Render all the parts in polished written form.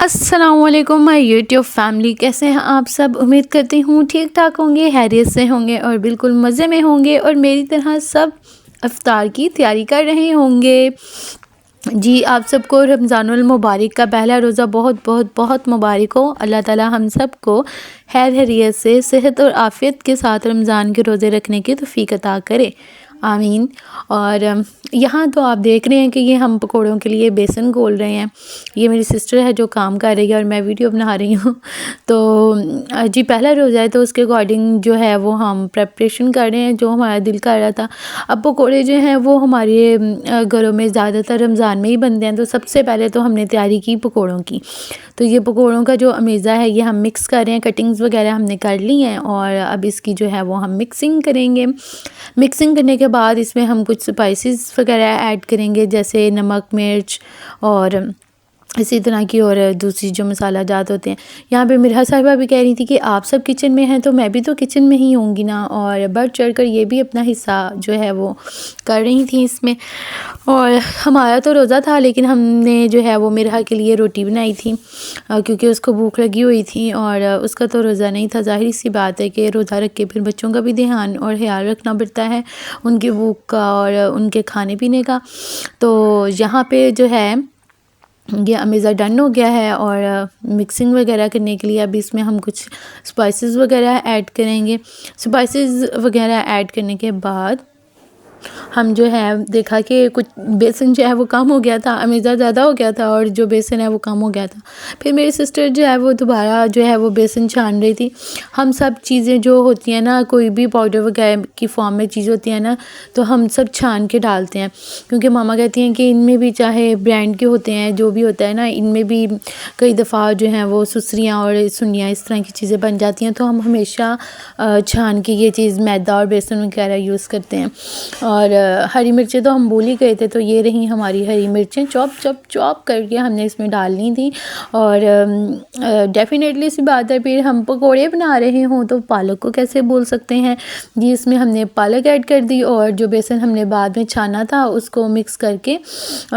अस्सलामुअलैकुम my YouTube family, कैसे हैं आप सब। उम्मीद करती हूँ ठीक ठाक होंगे, खैरियत से होंगे और बिल्कुल मज़े में होंगे और मेरी तरह सब इफ्तार की तैयारी कर रहे होंगे। जी, आप सबको रमज़ानुल मुबारक का पहला रोज़ा बहुत बहुत बहुत मुबारक हो। अल्लाह ताला हम सबको खैर खैरियत से सेहत और आफ़ियत के साथ रमज़ान के रोज़े रखने की तौफ़ीक अता करे, आमीन। और यहाँ तो आप देख रहे हैं कि ये हम पकौड़ों के लिए बेसन घोल रहे हैं। ये मेरी सिस्टर है जो काम कर रही है और मैं वीडियो बना रही हूँ। तो जी पहला रोज़ा है तो उसके अकॉर्डिंग जो है वो हम प्रेपरेशन कर रहे हैं, जो हमारा दिल कर रहा था। अब पकौड़े जो हैं वो हमारे घरों में ज़्यादातर रमज़ान में ही बनते हैं, तो सबसे पहले तो हमने तैयारी की पकौड़ों की। तो ये पकौड़ों का जो अमेज़ा है ये हम मिक्स कर रहे हैं, कटिंग्स वगैरह हमने कर ली हैं और अब इसकी जो है वो हम मिक्सिंग करेंगे। मिक्सिंग करने के बाद इसमें हम कुछ स्पाइसेस वगैरह ऐड करेंगे, जैसे नमक, मिर्च और इसी तरह की और दूसरी जो मसाला जात होते हैं। यहाँ पे मिरहा साहिबा भी कह रही थी कि आप सब किचन में हैं तो मैं भी तो किचन में ही होंगी ना, और बढ़ चढ़ कर ये भी अपना हिस्सा जो है वो कर रही थी इसमें। और हमारा तो रोज़ा था लेकिन हमने जो है वो मिरहा के लिए रोटी बनाई थी क्योंकि उसको भूख लगी हुई थी और उसका तो रोज़ा नहीं था। ज़ाहिर सी बात है कि रोज़ा रख के फिर बच्चों का भी ध्यान और ख्याल रखना पड़ता है, उनकी भूख का और उनके खाने पीने का। तो यहाँ पे जो है ये अमेज़ा डन हो गया है और मिक्सिंग वगैरह करने के लिए अब इसमें हम कुछ स्पाइसेस वगैरह ऐड करेंगे। स्पाइसेस वगैरह ऐड करने के बाद हम जो है देखा कि कुछ बेसन जो है वो कम हो गया था, अमेज़ा ज़्यादा हो गया था और जो बेसन है वो कम हो गया था। फिर मेरी सिस्टर जो है वो दोबारा जो है वो बेसन छान रही थी। हम सब चीज़ें जो होती हैं ना, कोई भी पाउडर वगैरह की फॉर्म में चीज़ होती है ना, तो हम सब छान के डालते हैं, क्योंकि मामा कहती हैं कि इनमें भी चाहे ब्रांड के होते हैं जो भी होता है ना, इनमें भी कई दफ़ा जो हैं वो सुसरियाँ और सुन्नियाँ इस तरह की चीज़ें बन जाती हैं। तो हम हमेशा छान के ये चीज़ मैदा और बेसन वगैरह यूज़ करते हैं। और हरी मिर्चें तो हम भूल ही गए थे, तो ये रही हमारी हरी मिर्चें चॉप चॉप चॉप करके हमने इसमें डालनी थी। और डेफ़िनेटली सी बात है, फिर हम पकोड़े बना रहे हों तो पालक को कैसे भूल सकते हैं। जी, इसमें हमने पालक ऐड कर दी और जो बेसन हमने बाद में छाना था उसको मिक्स करके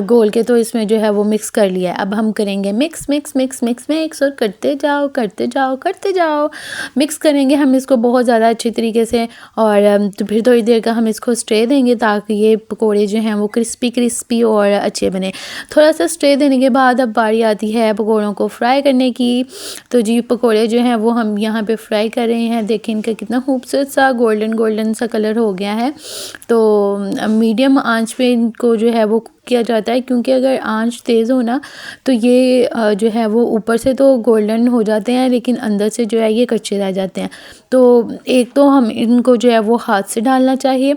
घोल के तो इसमें जो है वो मिक्स कर लिया है। अब हम करेंगे mix mix mix mix mix और करते जाओ करते जाओ करते जाओ। मिक्स करेंगे हम इसको बहुत ज़्यादा अच्छे तरीके से और तो फिर थोड़ी देर का हम इसको स्टे देंगे ताकि ये पकोड़े जो हैं वो क्रिस्पी क्रिस्पी और अच्छे बने। थोड़ा सा स्टे देने के बाद अब बारी आती है पकोड़ों को फ्राई करने की। तो जी पकोड़े जो हैं वो हम यहाँ पे फ्राई कर रहे हैं। देखें इनका कितना खूबसूरत सा गोल्डन गोल्डन सा कलर हो गया है। तो मीडियम आंच पे इनको जो है वो किया जाता है, क्योंकि अगर आंच तेज़ हो ना तो ये जो है वो ऊपर से तो गोल्डन हो जाते हैं लेकिन अंदर से जो है ये कच्चे रह जाते हैं। तो एक तो हम इनको जो है वो हाथ से डालना चाहिए,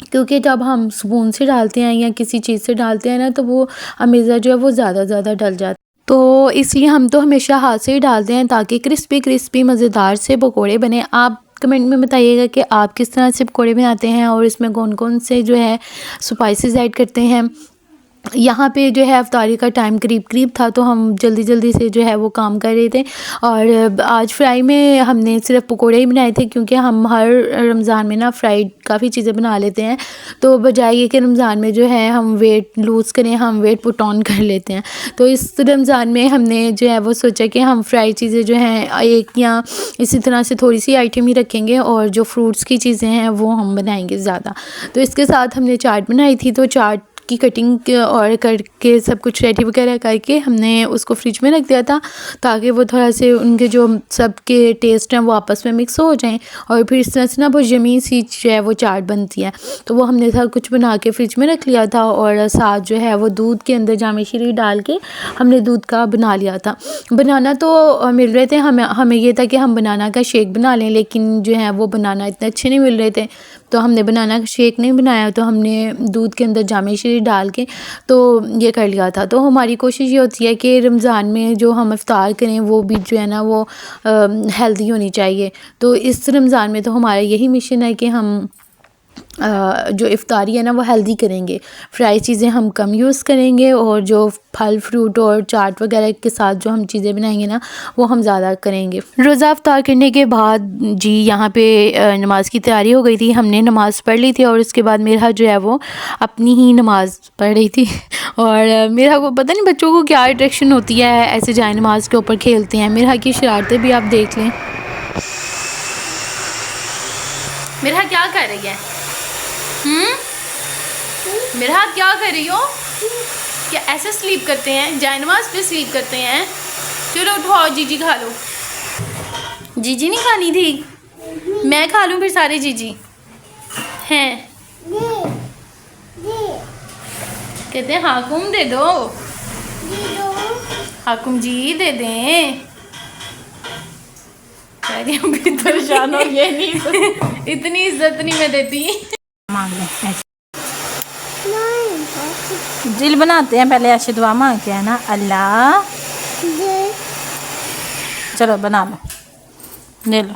क्योंकि जब हम स्पून से डालते हैं या किसी चीज़ से डालते हैं ना तो वो अमेज़ा जो है वो ज़्यादा डल जाता है। तो इसलिए हम तो हमेशा हाथ से ही डालते हैं ताकि क्रिस्पी क्रिस्पी मज़ेदार से पकोड़े बने। आप कमेंट में बताइएगा कि आप किस तरह से पकोड़े बनाते हैं और इसमें कौन कौन से जो है स्पाइसेस ऐड करते हैं। यहाँ पे जो है इफ्तारी का टाइम करीब था तो हम जल्दी से जो है वो काम कर रहे थे। और आज फ्राई में हमने सिर्फ पकोड़े ही बनाए थे, क्योंकि हम हर रमज़ान में ना फ्राइड काफ़ी चीज़ें बना लेते हैं। तो बजाय ये कि रमज़ान में जो है हम वेट लूज़ करें, हम वेट पुट ऑन कर लेते हैं। तो इस रमज़ान में हमने जो है वो सोचा कि हम फ्राई चीज़ें जो हैं एक या इसी तरह से थोड़ी सी आइटम ही रखेंगे और जो फ्रूट्स की चीज़ें हैं वो हम बनाएंगे ज़्यादा। तो इसके साथ हमने चाट बनाई थी, तो चाट की कटिंग और करके सब कुछ रेडी वगैरह करके हमने उसको फ्रिज में रख दिया था ताकि वो थोड़ा से उनके जो सबके टेस्ट हैं वो आपस में मिक्स हो जाएं और फिर इस तरह से ना बहुत यमी सी जो है वो चाट बनती है। तो वो हमने सब कुछ बना के फ्रिज में रख लिया था और साथ जो है वो दूध के अंदर जामे शीरी डाल के हमने दूध का बना लिया था। बनाना तो मिल रहे थे, हमें ये था कि हम बनाना का शेक बना लें, लेकिन जो है वो बनाना इतने अच्छे नहीं मिल रहे थे तो हमने बनाना का शेक नहीं बनाया। तो हमने दूध के अंदर जामे शीरी डाल के तो ये कर लिया था। तो हमारी कोशिश ये होती है कि रमज़ान में जो हम इफ्तार करें वो भी जो है ना वो हेल्दी होनी चाहिए। तो इस रमज़ान में तो हमारा यही मिशन है कि हम जो इफ़्तारी है ना वो हेल्दी करेंगे। फ्राई चीज़ें हम कम यूज़ करेंगे और जो फल फ्रूट और चाट वगैरह के साथ जो हम चीज़ें बनाएंगे ना वो हम ज़्यादा करेंगे। रोज़ा इफ्तार करने के बाद जी यहाँ पे नमाज़ की तैयारी हो गई थी। हमने नमाज़ पढ़ ली थी और उसके बाद मेरा जो है वो अपनी ही नमाज़ पढ़ रही थी और मेरा को पता नहीं बच्चों को क्या अट्रैक्शन होती है, ऐसे जाए नमाज के ऊपर खेलते हैं। मेरा की शरारतें भी आप देख लें। मेरा क्या कर रही है? मेरा क्या कर रही हो? क्या ऐसे स्लीप करते हैं? जायनमाज पे स्लीप करते हैं? चलो उठो, जीजी खा लो। जीजी नहीं खानी थी? मैं खा लूँ फिर सारे जीजी हैं। कहते हैं हाकुम दे दो, हाकुम जी दे दें। परेशान हो, ये नहीं इतनी इज्जत नहीं मैं देती। मांग लें दिल बनाते हैं, पहले ऐसे दुआ मांगते हैं ना, अल्लाह। चलो बना लो, ले लो।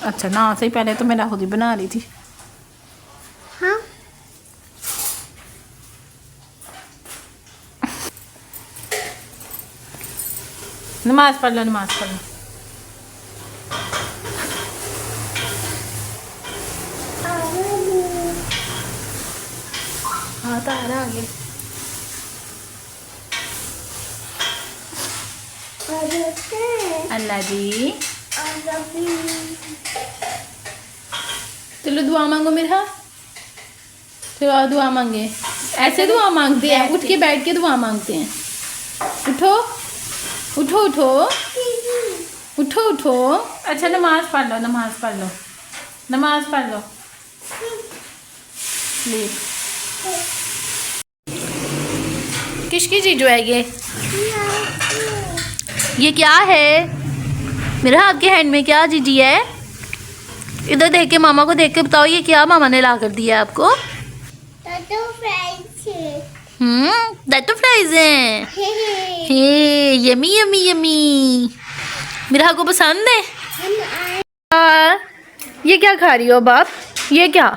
अच्छा ना सही, पहले तो मेरा खुद ही बना रही थी। हाँ नमाज पढ़ लो, नमाज पढ़ लो। हाँ तो आ रहा आगे। अल्लाह जी चलो दुआ मांगो मेरा। चलो दुआ मांगे, ऐसे दुआ मांगते हैं, उठ के बैठ के दुआ मांगते हैं। उठो उठो उठो उठो उठो। अच्छा नमाज पढ़ लो, नमाज पढ़ लो, नमाज पढ़ लो प्लीज। किसकी चीज है ये क्या है? मेरा आपके हैंड में क्या जीजी है? इधर देख के, मामा को देख के बताओ ये क्या मामा ने ला कर दिया आपको? दैट फ्राइज हैं। हे यमी यमी यमी। मेरा को पसंद है। ये क्या खा रही हो बाप? ये क्या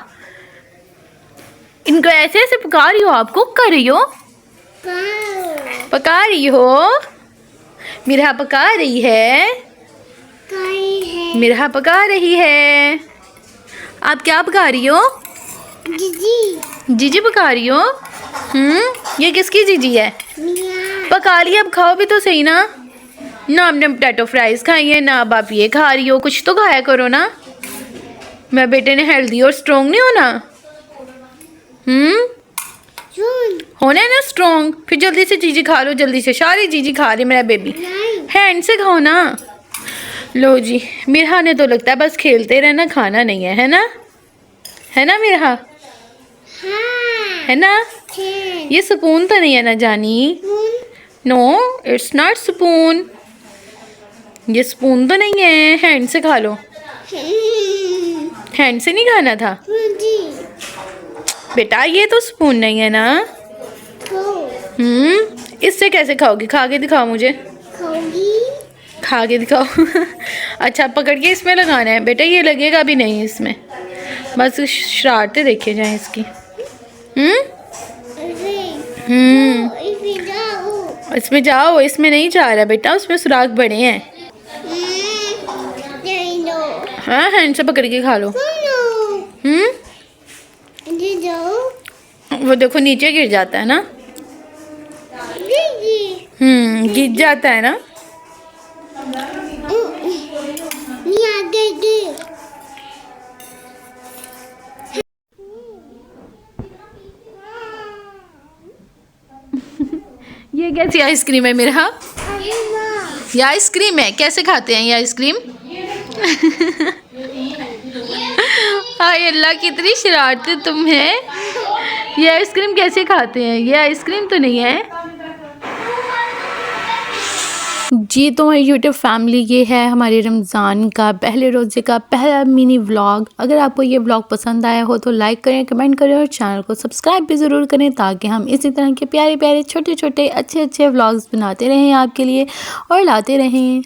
इनको ऐसे ऐसे पका रही हो? आप कुक कर रही हो? पका रही हो? मेरा पका रही है, मेरा पका रही है। आप क्या पका रही हो? जीजी। जीजी पका रही हो? ये किसकी जीजी है? पका लिया, अब खाओ भी तो सही ना। ना हमने पोटैटो फ्राइज खाई है, ना अब आप ये खा रही हो। कुछ तो खाया करो ना। मैं बेटे ने हेल्दी और स्ट्रॉन्ग नहीं होना? होना है ना स्ट्रॉन्ग। फिर जल्दी से चीज़ें खा लो, जल्दी से। सारी चीज़ें खा रही मेरा बेबी। हैंड से खाओ ना। लो जी, मिरहा ने तो लगता है बस खेलते रहना, खाना नहीं है, है ना? है ना मिरहा? है ना? ये स्पून तो नहीं है ना जानी? No it's not spoon. ये स्पून तो नहीं है। हैंड से खा लो। हैंड से नहीं खाना था बेटा, ये तो स्पून नहीं है ना। इससे कैसे खाओगी? खा के दिखाओ मुझे। खा के दिखाओ। अच्छा पकड़ के इसमें लगाना है बेटा, ये लगेगा भी नहीं इसमें। बस शरारतें देखे जाए इसकी। इसमें जाओ, इसमें नहीं जा रहा बेटा, उसमें सुराख बड़े हैं। हाँ हैंड से पकड़ के खा लो। वो देखो नीचे गिर जाता है ना। गिर जाता है ना। ये कैसी आइसक्रीम है मेरा? ये आइसक्रीम है? कैसे खाते हैं ये आइसक्रीम? हाय अल्लाह, कितनी शरारती तुम है। ये आइसक्रीम कैसे खाते हैं? ये आइसक्रीम तो नहीं है जी। तो हमारी यूट्यूब फैमिली, ये है हमारे रमज़ान का पहले रोज़े का पहला मिनी व्लॉग। अगर आपको ये व्लॉग पसंद आया हो तो लाइक करें, कमेंट करें और चैनल को सब्सक्राइब भी ज़रूर करें, ताकि हम इसी तरह के प्यारे प्यारे छोटे छोटे अच्छे अच्छे व्लॉग्स बनाते रहें आपके लिए और लाते रहें।